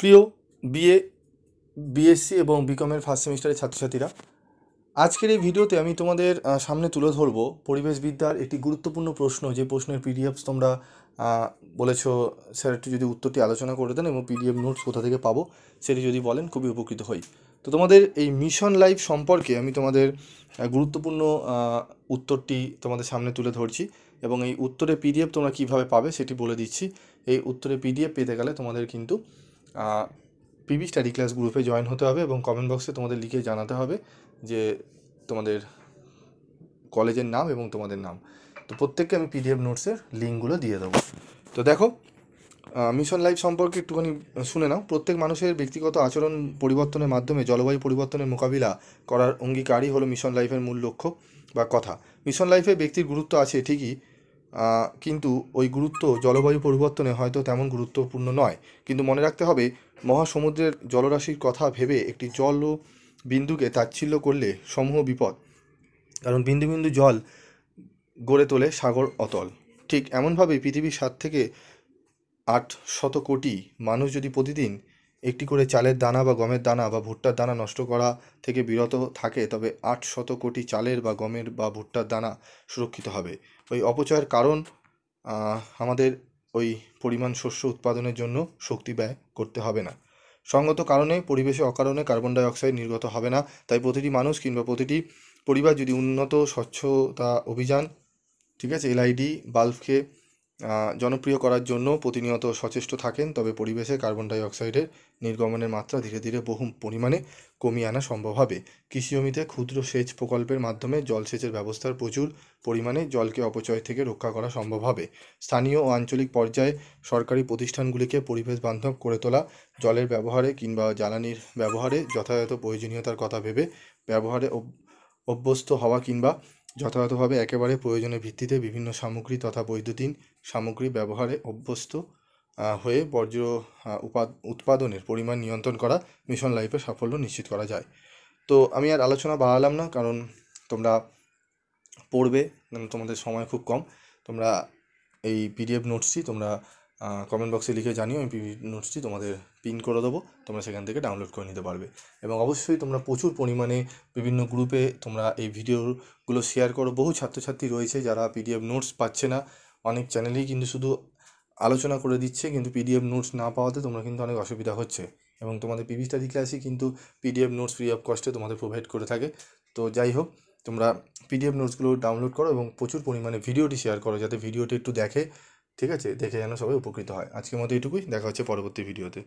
প্রিয় BA, BSc এবং বিকমের first সেমিস্টারের ছাত্রছাত্রীরা, আজকের এই ভিডিওতে আমি তোমাদের সামনে তুলে ধরবো পরিবেশবিদ্যার একটি গুরুত্বপূর্ণ প্রশ্ন, যে প্রশ্নের পিডিএফ তোমরা বলেছো স্যার একটু যদি উত্তরটি আলোচনা করে দেন এবং পিডিএফ নোটস কোথা থেকে পাবো সেটি যদি বলেন খুবই উপকৃত হই। তো তোমাদের এই মিশন লাইফ সম্পর্কে আমি তোমাদের গুরুত্বপূর্ণ উত্তরটি তোমাদের সামনে তুলে ধরছি এবং এই উত্তরের পিডিএফ তোমরা কীভাবে পাবে সেটি বলে দিচ্ছি। এই উত্তরের পিডিএফ পেতে গেলে তোমাদের কিন্তু পিবি স্টাডি ক্লাস গ্রুপে জয়েন হতে হবে এবং কমেন্ট বক্সে তোমাদের লিখে জানাতে হবে যে তোমাদের কলেজের নাম এবং তোমাদের নাম। তো প্রত্যেককে আমি পিডিএফ নোটসের লিঙ্কগুলো দিয়ে দেবো। তো দেখো, মিশন লাইফ সম্পর্কে একটুখানি শুনে নাও। প্রত্যেক মানুষের ব্যক্তিগত আচরণ পরিবর্তনের মাধ্যমে জলবায়ু পরিবর্তনের মোকাবিলা করার অঙ্গীকারই হলো মিশন লাইফের মূল লক্ষ্য বা কথা। মিশন লাইফে ব্যক্তির গুরুত্ব আছে ঠিকই, কিন্তু ওই গুরুত্ব জলবায়ু পরিবর্তনে হয়তো তেমন গুরুত্বপূর্ণ নয়। কিন্তু মনে রাখতে হবে, মহাসমুদ্রের জলরাশির কথা ভেবে একটি জল বিন্দুকে তাচ্ছিল্য করলে সমূহ বিপদ, কারণ বিন্দু বিন্দু জল গড়ে তোলে সাগর অতল। ঠিক এমনভাবেই পৃথিবীর 7 থেকে 8 কোটি মানুষ যদি প্রতিদিন একটি করে চালের দানা বা গমের দানা বা ভুট্টার দানা নষ্ট করা থেকে বিরত থাকে, তবে 8 কোটি চালের বা গমের বা ভুট্টার দানা সুরক্ষিত হবে। ওই অপচয়ের কারণ আমাদের ওই পরিমাণ শস্য উৎপাদনের জন্য শক্তি ব্যয় করতে হবে না। সঙ্গত কারণে পরিবেশে অকারণে কার্বন ডাই অক্সাইড নির্গত হবে না। তাই প্রতিটি মানুষ কিংবা প্রতিটি পরিবার যদি উন্নত স্বচ্ছতা অভিযান, ঠিক আছে, এলআইডি বাল্বকে জনপ্রিয় করার জন্য প্রতিনিয়ত সচেষ্ট থাকেন, তবে পরিবেশে কার্বন ডাই অক্সাইডের নির্গমনের মাত্রা ধীরে ধীরে বহু পরিমাণে কমিয়ে আনা সম্ভব হবে। কৃষি জমিতে ক্ষুদ্র সেচ প্রকল্পের মাধ্যমে জলসেচের ব্যবস্থার প্রচুর পরিমাণে জলকে অপচয় থেকে রক্ষা করা সম্ভব হবে। স্থানীয় ও আঞ্চলিক পর্যায়ে সরকারি প্রতিষ্ঠানগুলিকে পরিবেশ বান্ধব করে তোলা, জলের ব্যবহারে কিংবা জ্বালানির ব্যবহারে যথাযথ প্রয়োজনীয়তার কথা ভেবে ব্যবহারে অভ্যস্ত হওয়া কিংবা যথাযথভাবে একেবারে প্রয়োজনের ভিত্তিতে বিভিন্ন সামগ্রী তথা বৈদ্যুতিন সামগ্রী ব্যবহারে অভ্যস্ত হয়ে বর্জ্য উৎপাদনের পরিমাণ নিয়ন্ত্রণ করা মিশন লাইফে সাফল্য নিশ্চিত করা যায়। তো আমি আর আলোচনা বাড়ালাম না, কারণ তোমরা পড়বে, তোমাদের সময় খুব কম। তোমরা এই পিডিএফ নোটসটি তোমরা কমেন্ট বক্সে লিখে জানিও, আমি পিডিএফ নোটসটি তোমাদের পিন করে দেবো, তোমরা সেখান থেকে ডাউনলোড করে নিতে পারবে। এবং অবশ্যই তোমরা প্রচুর পরিমাণে বিভিন্ন গ্রুপে তোমরা এই ভিডিওগুলো শেয়ার করো। বহু ছাত্রছাত্রী রয়েছে যারা পিডিএফ নোটস পাচ্ছে না, অনেক চ্যানেলেই কিন্তু শুধু আলোচনা করে দিচ্ছে, কিন্তু পিডিএফ নোটস না পাওয়াতে তোমরা কিন্তু অনেক অসুবিধা হচ্ছে। এবং তোমাদের পিবি স্টাডি ক্লাসই কিন্তু পিডিএফ নোটস ফ্রি অফ কস্টে তোমাদের প্রোভাইড করে থাকে। তো যাই হোক, তোমরা পিডিএফ নোটসগুলো ডাউনলোড করো এবং প্রচুর পরিমাণে ভিডিওটি শেয়ার করো, যাতে ভিডিওটি একটু দেখে, ঠিক আছে, দেখে যেন সবাই উপকৃত হয়। আজকের মতো এইটুকুই, দেখা হচ্ছে পরবর্তী ভিডিওতে।